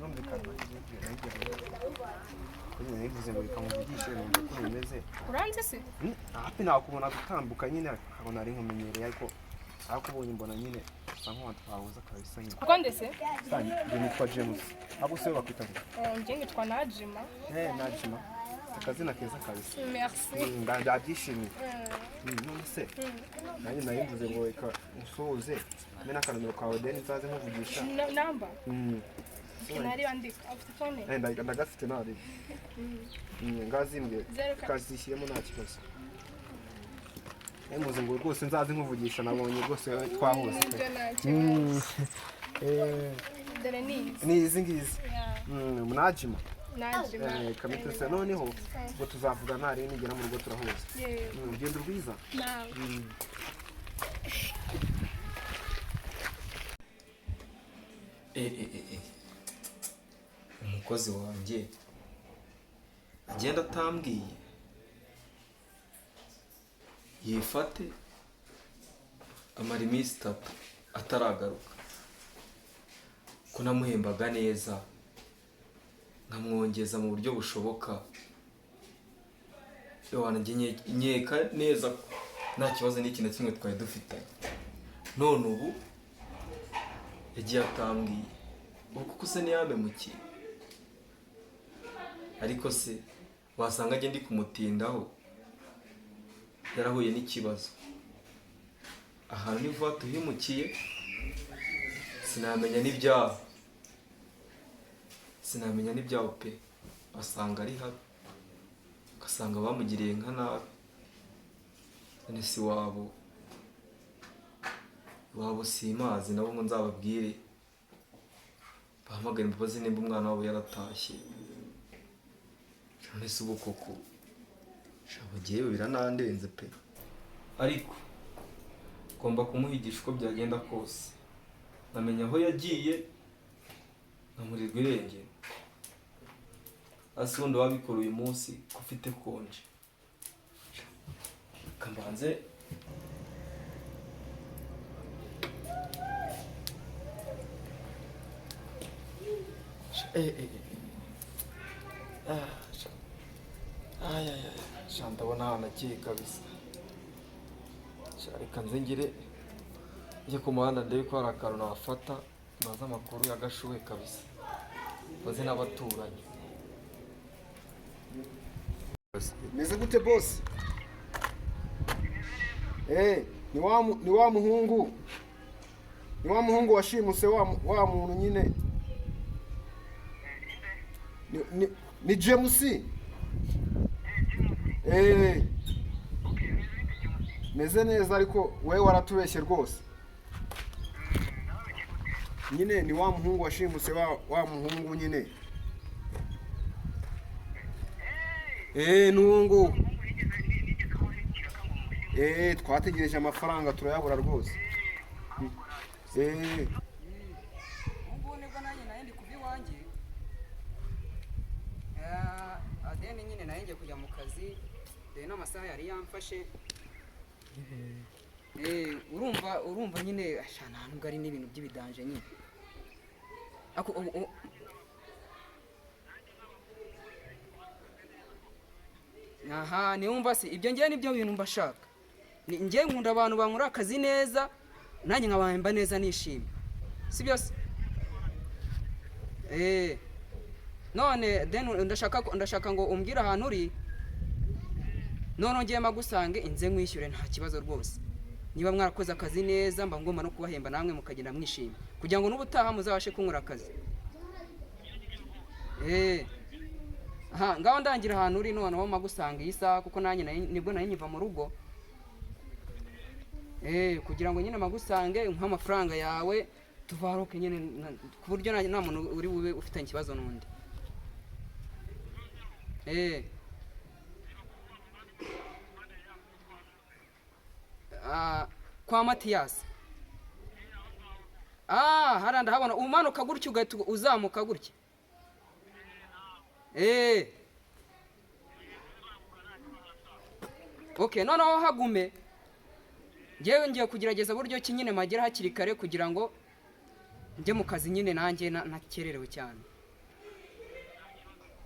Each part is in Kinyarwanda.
Numvikana nyine nivuze ngo reka muvugishe numva ko bimeze. Uranze se? Hafi nakubona gutambuka nyine nkabona ari nkumenyereye ariko akubonye mbona nyine usa nk'uwatwahuza kabisa nyine. Kuko ndese? Njye nitwa James. Abo se bakwita gute? Njye nitwa Najima. Najima. Akazina keza kabisa. Merci. Ndabyishimiye. None se nanjye nayivuze ngo reka usoze mbe n'akanumero kawe deni nzaze nkuvugisha. Namba? Kinari andika. Afite phone? Ndagafite nari. Ngazimbye kazishyiremo nta kibazo. Muze ngo rwose nzaze nkuvugisha nabonye rwose twahuze. Dore ni izi ngizi. Najima. Najima. Kamituse noneho ngo tuzavuga ntari nigera mu rugo turahuza. Urugendo rwiza. Umukozi wanjye agenda atambwiye yifate amara iminsi 3 ataragaruka ko namuhembaga neza nkamwongeza mu buryo bushoboka wanjye nyeka neza nta kibazo n'ikintu kimwe twari dufitanye none ubu yagiye atambwiye kuko se ntiyamemukiye ariko se wasanga agenda ndi kumutindaho yarahuye n'ikibazo ahantu ni vuba tuhimukiye sinamenya n'ibyaho pe basanga ari habi ugasanga bamugiriye nka nabi none si wabo simazi nabo ngo nzababwire bahamagara imbabazi nimba umwana wabo yaratashye none se ubu koko shabagiye biranandenze pe ariko ngomba kumuhigisha uko byagenda kose nkamenya aho yagiye nkamurirwa irengero hasi wundi wabikora uyu munsi ko ufite konje kambanze ndabona ahantu akeye kabisa reka nze ngire njye ku muhanda ndebe ko hari akantu nafata maze amakuru yagashuwe kabisa maze n'abaturanyi. Meze gute boss? Ni wa muhungu washimuse wa muntu nyine. Ni James. Meze neza ariko wewe waratubeshye rwose. Nyine ni wa muhungu washimuse wa muhungu nyine. Nungu. Twategereje amafaranga turayabura rwose. Ubwo nibwo nanjye nayendi kuva iwanjye. Adeni nyine nayendi kujya mu kazi. Dore n'amasaha yari yamfashe. Urumva nyine ashana hano ngari n'ibintu by'ibidanje nyine. Aha niwumva se ibyo ngiye nibyo bintu mbashaka. Ngiye nkunda abantu bankora akazi neza nanjye nkabahemba neza nishimye. Si byose? None ndashaka ngo umbwire ahantu uri. None ngiye magusange inze nkwishyure nta kibazo rwose. Niba mwarakoze akazi neza mba ngomba no kubahemba namwe mukagenda mwishimye kugira ngo n'ubutaha muzabashe kunkora akazi. Ngaho ndangira ahantu uri none wo magusanga iyi saha kuko nanjye nibwo nari nyiva mu rugo. Kugira ngo nyine magusange nk'amafaranga yawe tuvaruke nyine ku buryo nta muntu uri bube ufitanye ikibazo n'undi. Kwa Matiyasi. Haranda habona umanuka gutyo ugahita uzamuka gutya. Okay, noneho hagume. Ngiye kugerageza buryo ki nyine magera hakiri kare kugira ngo njye mu kazi nyine nanjye nakererewe cyane.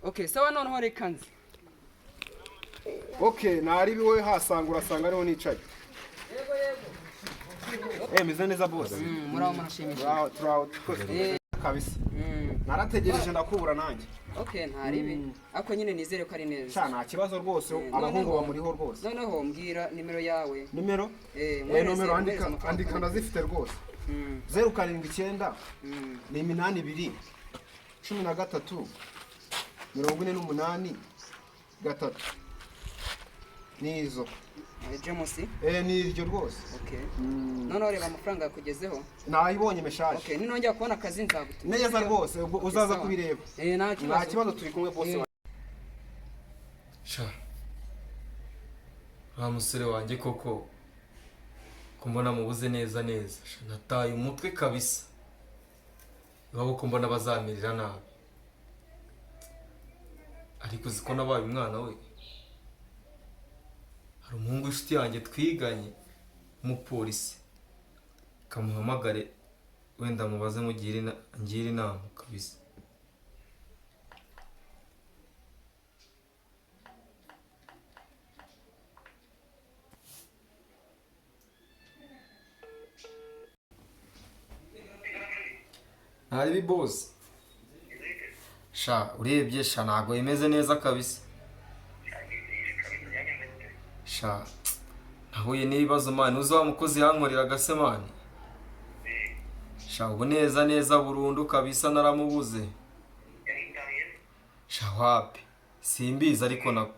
Okay, sawa noneho reka nzi. Okay, nari biwe hasanga urasanga ariho nicaye. Meze neza boss. Muraho murashimisha. Turaho kabisa. Narategereje ndakubura nanjye. Okay, ntaribi. Ako nyine nizere ko ari neza. Sha nta kibazo rwose, abahungu bamuriho rwose. Noneho mbwira nimero yawe. Nimero? Nomero andika ndazifite rwose. 079 ni 82 13 48 3 nizo. James? Ni iryo rwose. Okay. Noneho reba amafaranga yakugezeho. Nayibonye meshaje. Okay, ninongera kubona akazi nzagutumira. Neza rwose, uzaza kubireba. Nta kibazo turi kumwe bose. Sha. Wa musore wanjye koko kumbona mubuze neza neza. Nataye umutwe kabisa. Babo kumbona bazamirira nabi. Ariko ziko nabaye umwana we. Hari umuhungu w'inshuti yanjye twiganye umupolisi. Kamuhamagare wenda mubaze ngire inama kabisa. Hari boss. Sha urebye sha ntago imeze neza kabisa. Sha nahuye n'ibibazo mani uzi wa mukozi yankoreraga se mani. Sha ubu neza burundu kabisa naramubuze. Sha wapi simbizi ariko nako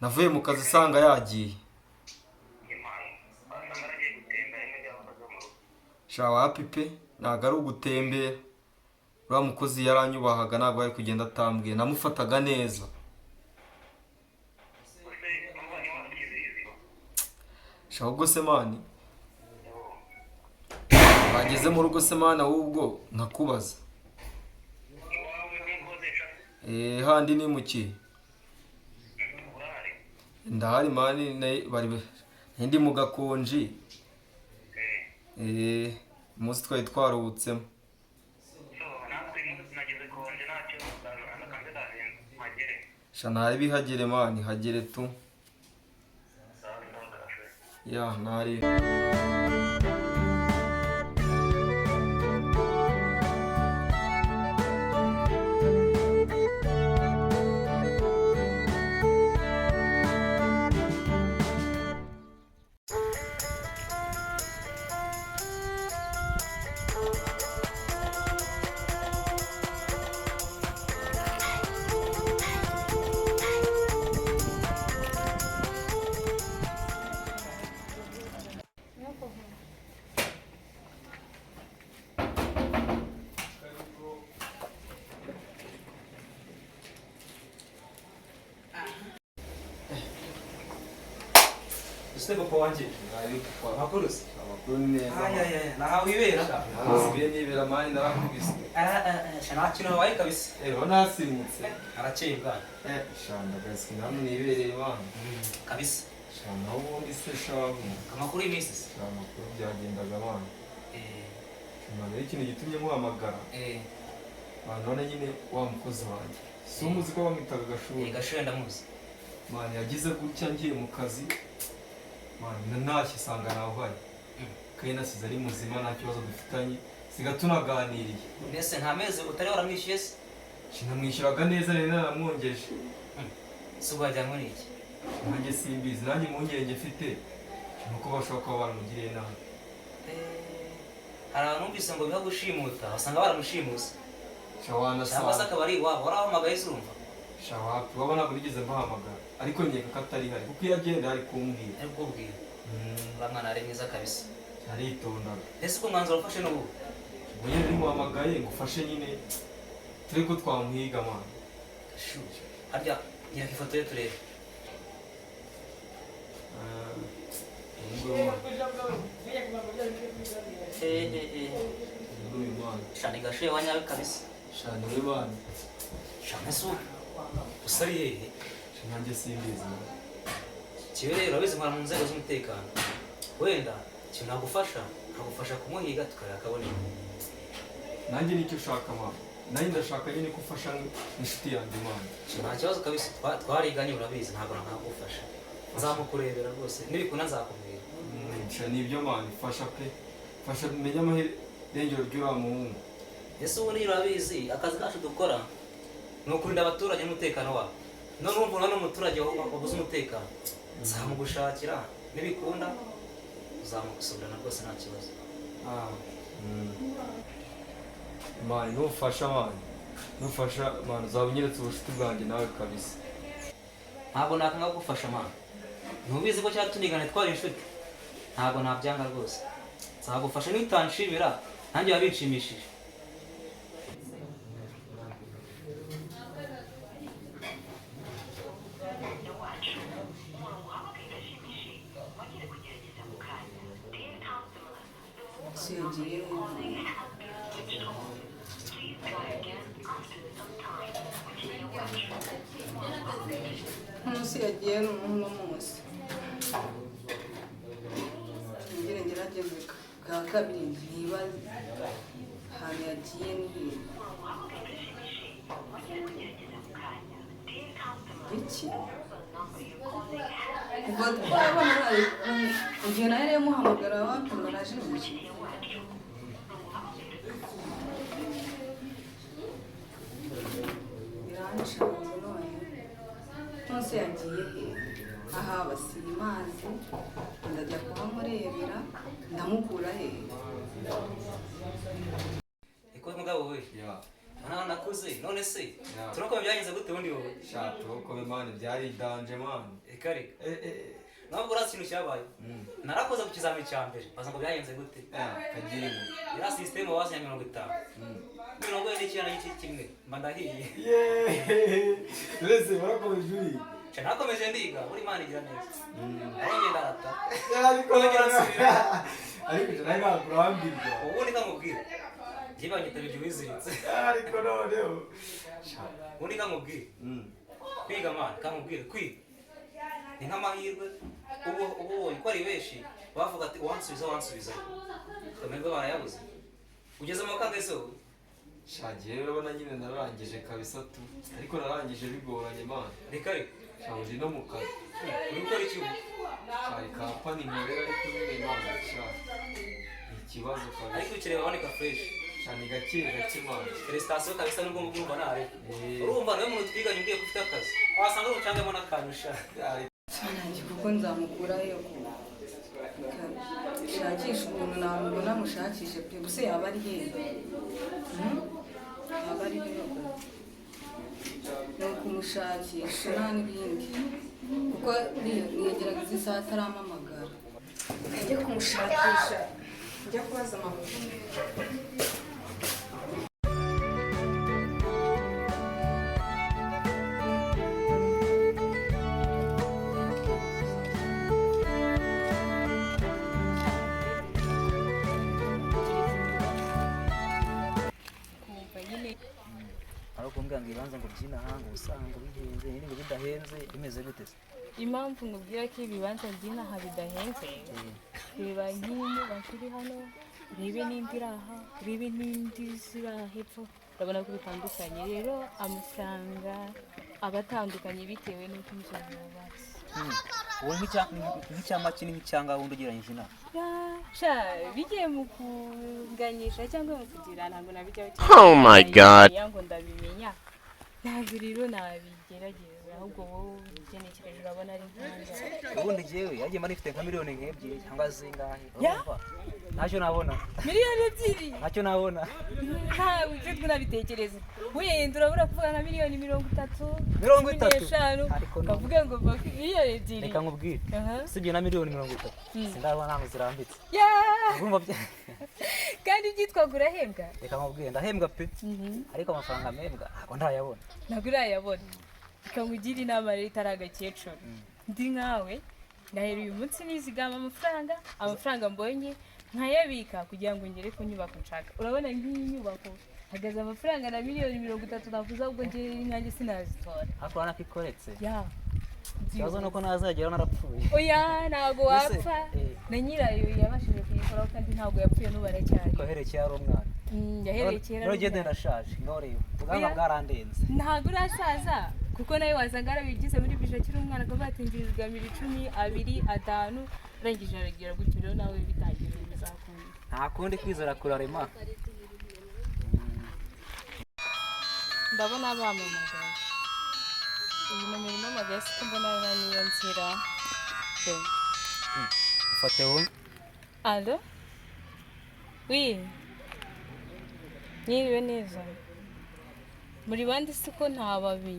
navuye mu kazi sanga yagiye. Sha wapi pe ntago ari ugutembera. Uriya mukozi yaranyubahaga ntabwo ari kugenda atambwiye namufataga neza. Sha ubwo se mani bageze mu rugo se mani ahubwo nkakubaza. Handi ni muki ndahari mani bari ndi mu gakonji. Umunsi twari twaruhutsemo. Sha ntari bihagere mani hagere tu. Ya ntari. Ese papa wanjye amakuru se amakuru neza nahawe ibera nasibiye nibera mani narakubise nta kintu wabaye kabisa nasimutse arakeye bwana shanda gaski namwe nibereye bana kabisa shanda ubundi se shabu amakuru y'iminsi se amakuru byagendaga bana none ikintu gitumye muhamagara none nyine wa mukozi wanjye si umuzi ko bamwitaga Gashuri Gashuri ndamuzi mani yagize gutya ngiye mu kazi mani ntashye sanga nawe uhari kandi nasize ari muzima nta kibazo dufitanye siga tunaganiriye mbese nta mezi utari waramwishyuye se sinamwishyuraga neza rero naramwongeje si ubwo wajya muri iki nanjye simbizi nanjye impungenge mfite nuko bashobora kuba baramugiriye nabi hari abantu numvise ngo biha gushimuta basanga baramushimuse shawana cyangwa se akaba ari iwabo warahamagaye se urumva shawapi waba ntabwo nigeze mbahamagara ariko nkeka ko atari hari kuko iyo agenda ari kumbwira ari kubwira uriya mwana ari mwiza kabisa aritondaga ese ko umwanzuro wafashe n'ubu ubwo nyine nimuhamagaye ngo ufashe nyine turi ko twamuhiga mwana harya ngira ko ifoto ye turebe shani Gashuri wa nyawe kabisa shani we bana shani se usari hehe nanjye simbizi kibe rero urabizi nkora mu nzego z'umutekano wenda ikintu nagufasha kumuhiga tukareba akaboneka nanjye nicyo ushaka mama nanjye ndashaka nyine ko ufasha inshuti yanjye mama nta kibazo kabisa twariganye urabizi ntabwo nakagufasha nzamukurebera rwose nibikunda nzakubwira nsha nibyo mama fasha pe fasha menya amahirengero ry'uriya muhungu ese ubu niyo urabizi akazi kacu dukora ni ukurinda abaturage n'umutekano wabo none urumva n'umuturage wabuze umutekano nzamugushakira nibikunda uzamugusubirana rwose nta kibazo mani nufasha mani uzaba unyeretse ubucuti bwanjye nawe kabisa ntabwo nakanga kugufasha mani ntubizi ko cyatunigane twari inshuti ntabwo nabyanga rwose nzagufasha nitanshimira nanjye biba binshimishije umunsi yagiye ni uno munsi ngerageze bwa kabiri niba ahantu yagiye ni iki kuva twabona igihe nawe rero muhamagara watumva najijije biranshanze none munsi yagiye he aha basiye amazi ndajya kuhamurebera ndamukura he iko mugabo we mwana nakuze none se turakoma byagenze gute ubundi wowe shato ko bimana byari danje man ekari ntabwo urazi ikintu cyabaye narakoze ku kizamini cya mbere baza ngo byagenze gute kagiye ya system wazi ya 50 mirongo ine n'icyenda n'igice kimwe mba ndahiye mbese warakomeje uri nakomeje ndiga buri mana igira neza arongera ndarata ariko nawe nakurambirwa ubundi kamubwira jiba nyitabije wiziritse ariko noneho ubundi kamubwira kwiga mana kamubwira kwiga ni nk'amahirwe ubu uko ari benshi bavuga ati wansubiza kamerwe barayabuze ugeze mu kangeso shagiye urabona nyine narangije kabisa tu ariko narangije bigoranye man reka shauri no mu kazi uri gukora iki ubu shari kampani nkorera ariko nyine man ikibazo kabisa ariko ukireba aboneka fresh shani gake man prestation kabisa nubwo mugumva nare urumva nawe umuntu twiganye ugiye gufite akazi wasanga urucangamo n'akanyusha nanjye kuko nzamukurayo shakisha umuntu namubona mushakishe pe gusa yaba ari hehe yaba ari hehe ni ukumushakisha nta n'ibindi kuko niyegerageza isaha ataramamagara njye kumushakisha njya kubaza amakuru kumbwira ngo ibanza ngo byinaha ngo usanga bihenze n'ibintu bidahenze bimeze gute impamvu nkubwira ko ibibanza by'inaha bidahenze reba nk'inyubako iri hano urebe n'indi iri aha urebe n'indi ziri aha hepfo urabona ko bitandukanye rero amafaranga aba atandukanye bitewe n'uko inzu yubatse ubu nk'icyama kinini cyangwa wundi ugereranyije inaha bigiye mu kunganyisha cyangwa mu kugira ntabwo nabijyaho Oh my God. ngo ndabimenya ntabwo rero nabigerageza ahubwo wowe ugenekereje urabona ari nk'aho ubundi jewe yagiye mari ifite nka miliyoni nk'ebyiri cyangwa zingahe ntacyo nabona miliyoni ebyiri ntacyo nabona ntawe uje tunabitekereza wenda urabura kuvuga nka miliyoni 30 30 ukavuga ngo miliyoni ebyiri reka nkubwire sibye na miliyoni 30 sindabona ntabwo zirambitse kandi byitwaga urahembwa reka nkubwire ndahembwa pe ariko amafaranga mpembwa ntabwo ndayabona ntabwo urayabona reka nkugire inama rero itari agakecuru ndi nkawe ndahera uyu munsi nizigama amafaranga mbonye nkayabika kugira ngo ngere ku nyubako nshaka urabona nk'iyi nyubako hagaze amafaranga na miliyoni 30 navuze ahubwo njye nkanjye sinazitora ariko urabona ko ikoretse ikibazo nuko ntazagera narapfuye oya ntabwo wapfa na nyirayo yabashije kuyikoraho kandi ntabwo yapfuye n'ubu aracyari koherekeye ari umwana yahereye kera rero ngende ndashaje ngoreye ubwanwa bwarandenze ntabwo urasaza kuko nawe wasanga arabigize muri bije akiri umwana akavuga ati ngizigamira 10 2 5 arangije aragira gutyo rero nawe bitangira bizakunda nta kundi kwizera kurarema ndabona bamamagaye iyi nomero n'amagaye siko mbona niyo nzira ufate wowe allo oui Nyiriwe neza muri bandi siko ntababi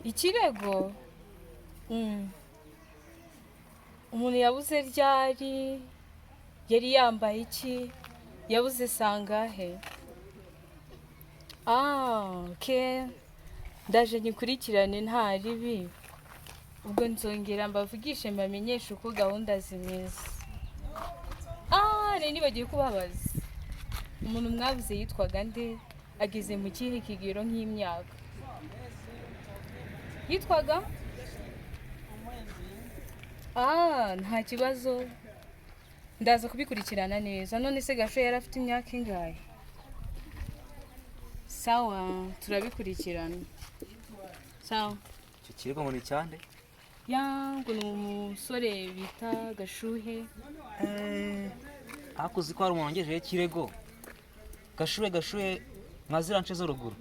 ikirego umuntu yabuze ryari yari yambaye iki yabuze sangahe okay ndaje nyikurikirane nta ribi ubwo nzongera mbavugishe mbamenyeshe uko gahunda zimeze rero nibagiye kubabaza umuntu mwabuze yitwaga nde ageze mu kihe kigero nk'imyaka yitwaga nta kibazo ndaza kubikurikirana neza none se Gasho yari afite imyaka ingahe sawa turabikurikirana sawa icyo kirego ngo ni cyande yangu ni umusore bita Gashuhe hakuzi ko hari umuntu wangejeho ikirego Gashuhe mwazira nce zo ruguru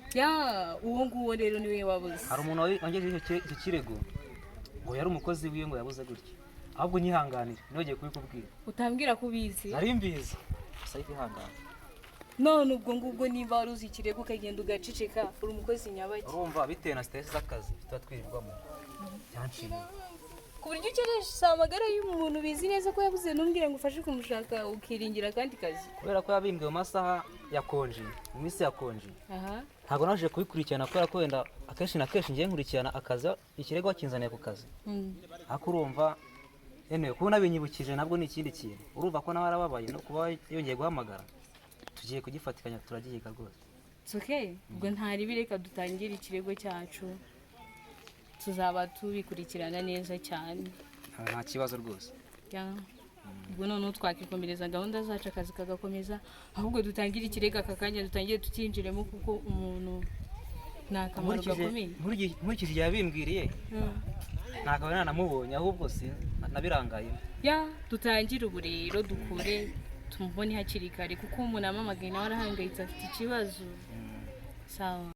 uwo nguwo rero niwe wabuze hari umuntu wangejeho icyo kirego ngo yari umukozi wiwe ngo yabuze gutya ahubwo nyihanganira nibagiye kubikubwira utambwira ko ubizi nari mbizi gusa ihangana none ubwo ngubwo niba wari uzi ikirego ukagenda ugaceceka uri umukozi nyabaki urumva bitewe na stress z'akazi tuba twirirwamo byanshimiye ku buryo ukeresha amagara y'umuntu bizi neza ko yabuze ntumbwire ngo ufashe kumushaka ukiringira akandi kazi kubera ko yabimbwe mu masaha yakonje mu minsi yakonje ntabwo naje kubikurikirana kubera ko wenda akenshi na kenshi ngiye nkurikirana akazi ikirego wakinzaniye ku kazi ariko urumva yewe kubona binyibukije nabwo ni ikindi kintu urumva ko nawe arababaye no kuba yongeye guhamagara tugiye kugifatikanya turagihiga rwose ubwo ntari bireka dutangire ikirego cyacu tuzaba tubikurikirana neza cyane nta kibazo rwose ubwo noneho twakikomereza gahunda zacu akazi kagakomeza ahubwo dutangire ikirego aka kanya dutangire tukinjiremo kuko umuntu ni akamaro gakomeye nkurikije igihe yabimbwiriye ntabwo nanamubonye ahubwo si nabirangaye dutangire ubu rero dukure tumubone hakiri kare kuko umuntu amamagaye nawe arahangayitse afite ikibazo sawa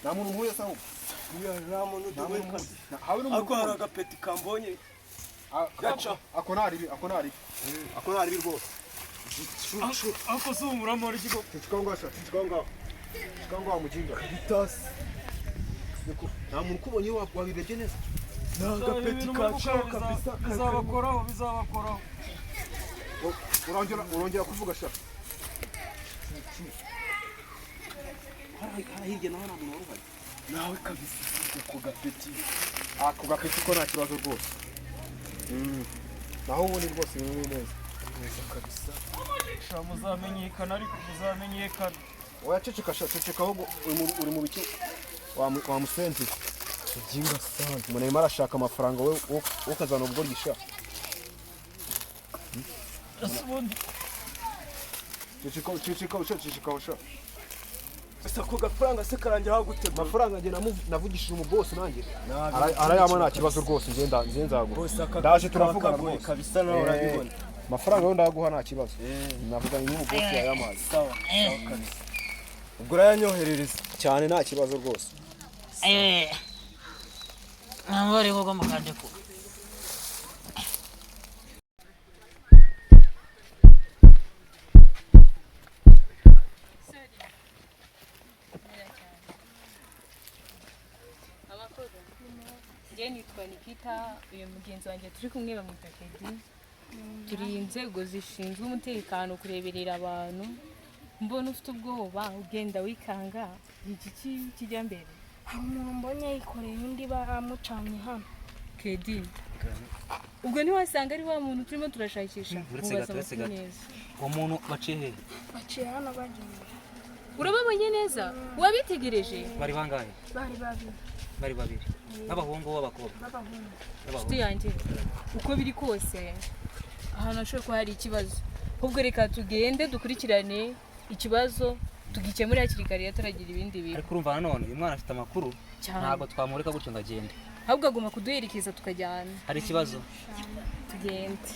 nta muntu nk'uyu asa ahubwo nta muntu duhekaze habe n'umuntu ariko hari agapeti kambonye ako ntaribi rwose ako si umuramo w'ikigo cicika ngaho mujinga bitasi nta muntu ukubonye wabirebye neza ni agapeti kaciye kabisa bizabakoraho urongera kuvuga sha hirya naho nta muntu wari uhari nawe kabisa ako gapeti ko nta kibazo rwose naho ubundi rwose bimwe neza kabisa muzamenyekana ariko muzamenyekana oya ceceka ahubwo uri mu biki wa musenzi ujinga sana umuntu arimo arashaka amafaranga we ukazana ubwo gisha ceceka sha ese ako gafaranga se karangira gute amafaranga njye navugishije umubosi nanjye arayama nta kibazo rwose njye nzagura ndaje turavugana rwose kabisa nawe urabibona amafaranga yo ndaguha nta kibazo navuganye n'umubosi yayamazi sawa kabisa ubwo urayanyoherereza cyane nta kibazo rwose ntabwo ari ngombwa mukande ko njye nitwa Nikita uyu mugenzi wanjye turi kumwe bamwita Kedi turi inzego zishinzwe umutekano kureberera abantu mbona ufite ubwoba ugenda wikanga iki kijya mbere. hari umuntu mbonye yikoreye undi bamucanye hano. Kedi ubwo ntiwasanga ari wa muntu turimo turashakisha. uretse gato uwo muntu baciye hehe? baciye hano bagenda. Urababonye neza wabitegereje? bari bangahe? bari babiri n'abahungu b'abakobwa. Nshuti yanjye uko biri kose ahantu hashobora kuba hari ikibazo, ahubwo reka tugende dukurikirane ikibazo tugikemure hakiri kare turagira ibindi bintu. ariko urumva nanone uyu mwana afite amakuru, ntabwo twamureka gutyo ngo agende, ahubwo agomba kuduherekeza tukajyana. hari ikibazo tugende.